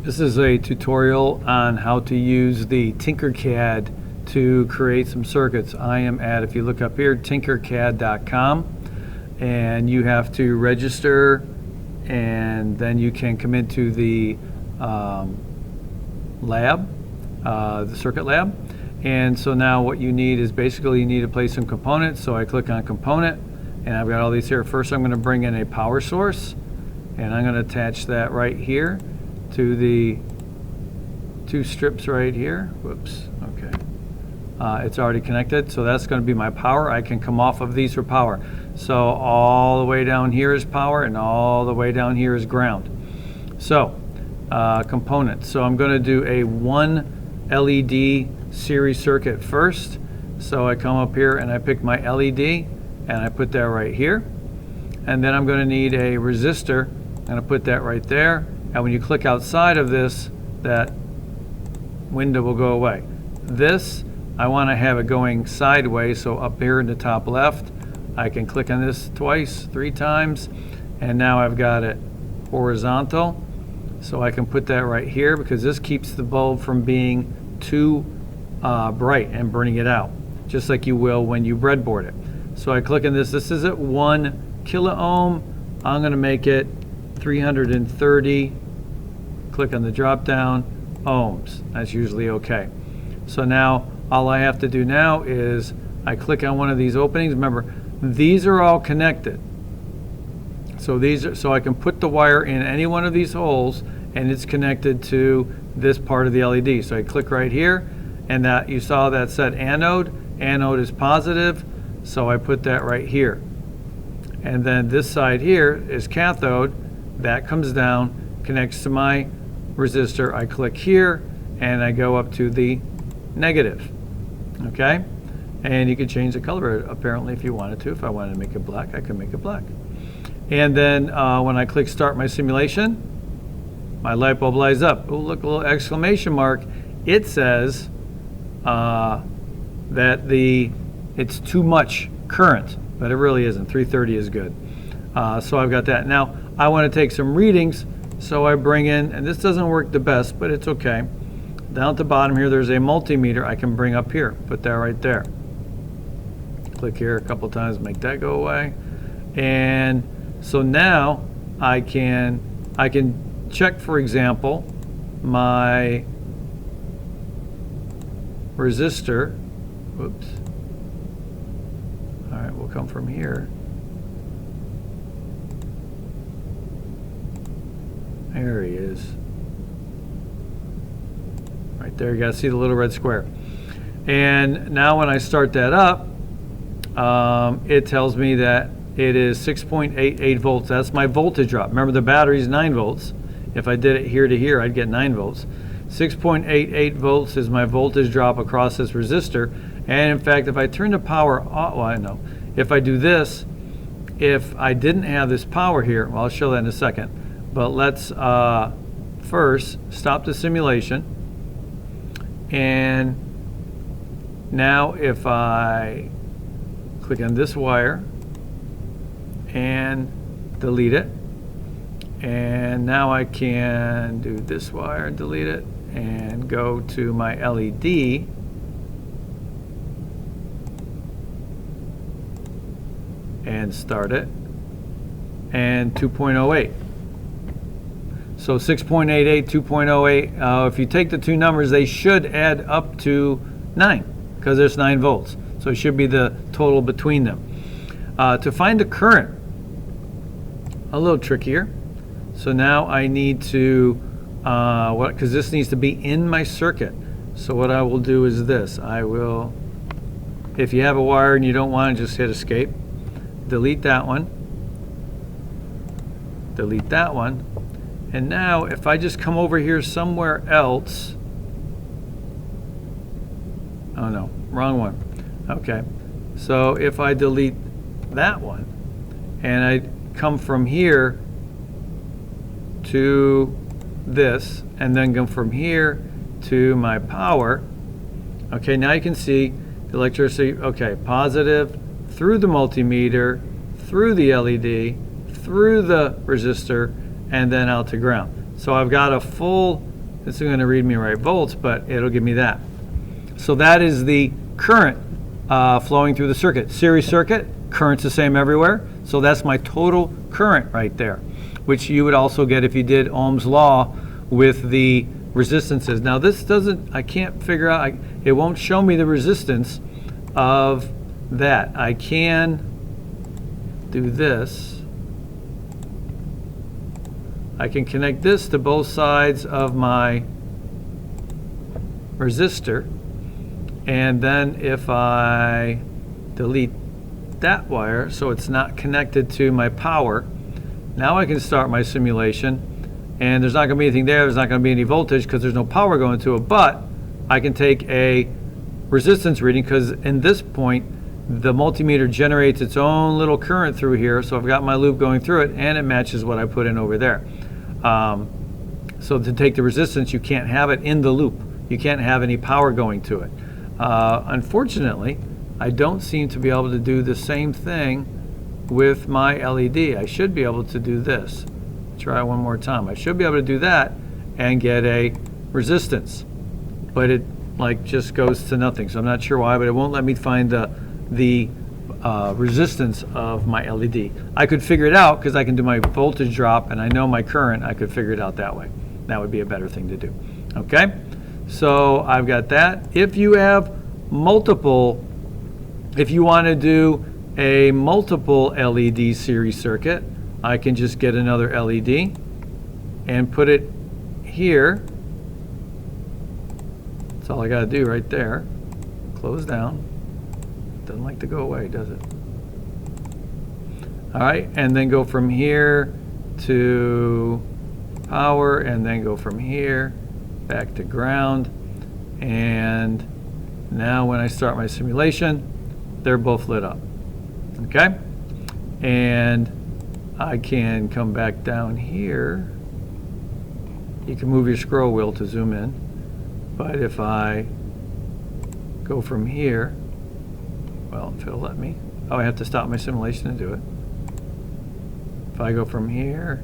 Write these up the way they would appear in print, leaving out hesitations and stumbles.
This is a tutorial on how to use the Tinkercad to create some circuits. I am at, if you look up here, tinkercad.com, and you have to register, and then you can come into the lab, the circuit lab. And so now what you need is basically you need to place some components. So I click on component, and I've got all these here. First I'm going to bring in a power source, and I'm going to attach that right here to the two strips right here. Whoops, okay. It's already connected, so that's going to be my power. I can come off of these for power. So all the way down here is power, and all the way down here is ground. So components. So I'm going to do a 1 LED series circuit first. So I come up here and I pick my LED and I put that right here. And then I'm going to need a resistor. I'm going to put that right there. And when you click outside of this, that window will go away. This, I want to have it going sideways, so up here in the top left, I can click on this twice, 3 times, and now I've got it horizontal. So I can put that right here because this keeps the bulb from being too bright and burning it out, just like you will when you breadboard it. So I click on this. This is at 1 kilo ohm. I'm going to make it 330. Click on the drop down, ohms. That's usually okay. So now all I have to do now is I click on one of these openings. Remember, these are all connected. So I can put the wire in any one of these holes, and it's connected to this part of the LED. So I click right here, and that you saw that said anode. Anode is positive, so I put that right here. And then this side here is cathode. That comes down, connects to my resistor. I click here, and I go up to the negative. Okay? And you can change the color apparently if you wanted to. If I wanted to make it black, I could make it black. And then when I click start my simulation, my light bulb lights up. Oh, look, a little exclamation mark. It says that it's too much current, but it really isn't. 330 is good. So I've got that. Now I want to take some readings, so I bring in, and this doesn't work the best, but it's okay. Down at the bottom here, there's a multimeter I can bring up here. Put that right there. Click here a couple times, make that go away. And so now I can check, for example, my resistor. Whoops. All right, we'll come from here. There he is. Right there, you gotta see the little red square. And now when I start that up, it tells me that it is 6.88 volts. That's my voltage drop. Remember, the battery is 9 volts. If I did it here to here, I'd get 9 volts. 6.88 volts is my voltage drop across this resistor. And in fact, if I turn the power off, well, I know. If I do this, if I didn't have this power here, well, I'll show that in a second. But let's first stop the simulation. And now if I click on this wire and delete it, and now I can do this wire and delete it and go to my LED and start it, and 2.08. So 6.88, 2.08, if you take the two numbers, they should add up to 9 because there's 9 volts. So it should be the total between them. To find the current, a little trickier. So now I need to, because this needs to be in my circuit. So what I will do is this. I will, if you have a wire and you don't want to, just hit escape. Delete that one. Delete that one. And now if I just come over here somewhere else, oh no, wrong one. Okay, so if I delete that one and I come from here to this and then go from here to my power, okay, now you can see the electricity, okay, positive through the multimeter, through the LED, through the resistor, and then out to ground. So I've got a full This is going to read me right volts, but it'll give me that. So that is the current flowing through the circuit. Series circuit, current's the same everywhere. So that's my total current right there, which you would also get if you did Ohm's law with the resistances. Now this doesn't, I can't figure out, it won't show me the resistance of that. I can do this. I can connect this to both sides of my resistor, and then if I delete that wire so it's not connected to my power, now I can start my simulation, and there's not going to be anything there, there's not going to be any voltage because there's no power going to it, but I can take a resistance reading because in this point the multimeter generates its own little current through here, so I've got my loop going through it and it matches what I put in over there. So to take the resistance, you can't have it in the loop. You can't have any power going to it. Unfortunately, I don't seem to be able to do the same thing with my LED. I should be able to do this. Try one more time. I should be able to do that and get a resistance, but it like just goes to nothing. So I'm not sure why, but it won't let me find the resistance of my LED. I could figure it out because I can do my voltage drop and I know my current. I could figure it out that way. That would be a better thing to do. Okay, so I've got that. If you have multiple, if you want to do a multiple LED series circuit, I can just get another LED and put it here. That's all I got to do right there. Close down. Doesn't like to go away, does it? All right, and then go from here to power, and then go from here back to ground. And now when I start my simulation, they're both lit up. Okay? And I can come back down here. You can move your scroll wheel to zoom in. But if I go from here, well, if it'll let me. Oh, I have to stop my simulation to do it. If I go from here,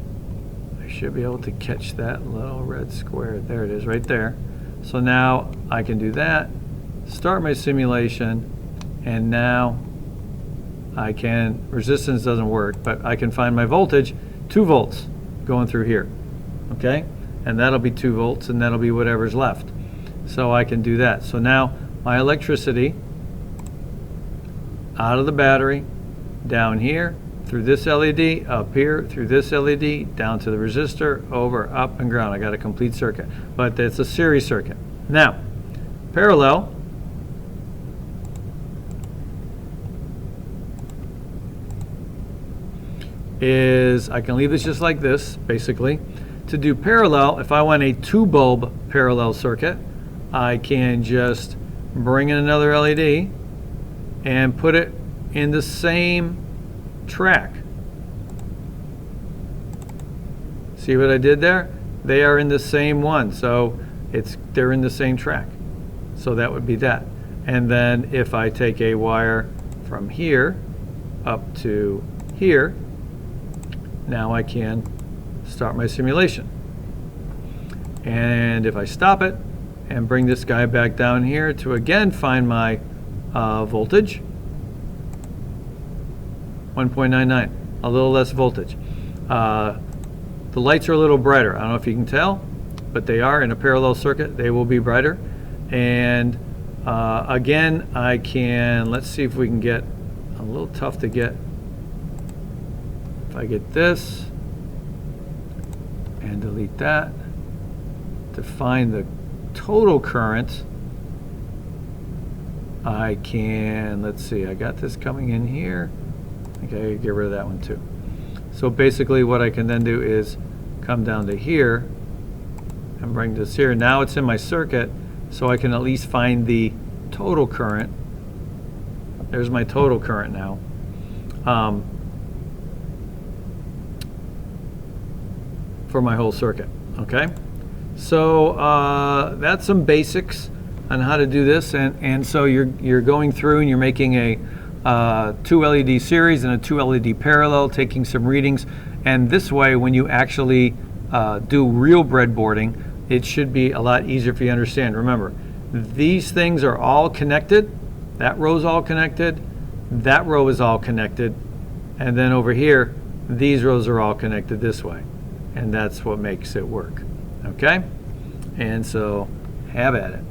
I should be able to catch that little red square. There it is, right there. So now I can do that, start my simulation, and now I can, resistance doesn't work, but I can find my voltage, 2 volts going through here, okay? And that'll be 2 volts, and that'll be whatever's left. So I can do that. So now my electricity out of the battery, down here, through this LED, up here, through this LED, down to the resistor, over, up, and ground. I got a complete circuit, but it's a series circuit. Now, parallel, is I can leave this just like this, basically. To do parallel, if I want a 2-bulb parallel circuit, I can just bring in another LED and put it in the same track. See what I did there? They are in the same one, so they're in the same track. So that would be that. And then if I take a wire from here up to here, now I can start my simulation. And if I stop it and bring this guy back down here to again find my voltage, 1.99, a little less voltage. The lights are a little brighter. I don't know if you can tell, but they are in a parallel circuit. They will be brighter. And again, I can, let's see if we can get, a little tough to get. If I get this and delete that, to find the total current, I can, let's see, I got this coming in here. Okay, get rid of that one too. So basically what I can then do is come down to here and bring this here. Now it's in my circuit, so I can at least find the total current. There's my total current now. For my whole circuit, okay? So that's some basics on how to do this, and so you're going through and you're making a 2 LED series and a 2 LED parallel, taking some readings, and this way when you actually do real breadboarding, it should be a lot easier for you to understand. Remember, these things are all connected. That row is all connected. That row is all connected. And then over here, these rows are all connected this way. And that's what makes it work. Okay? And so, have at it.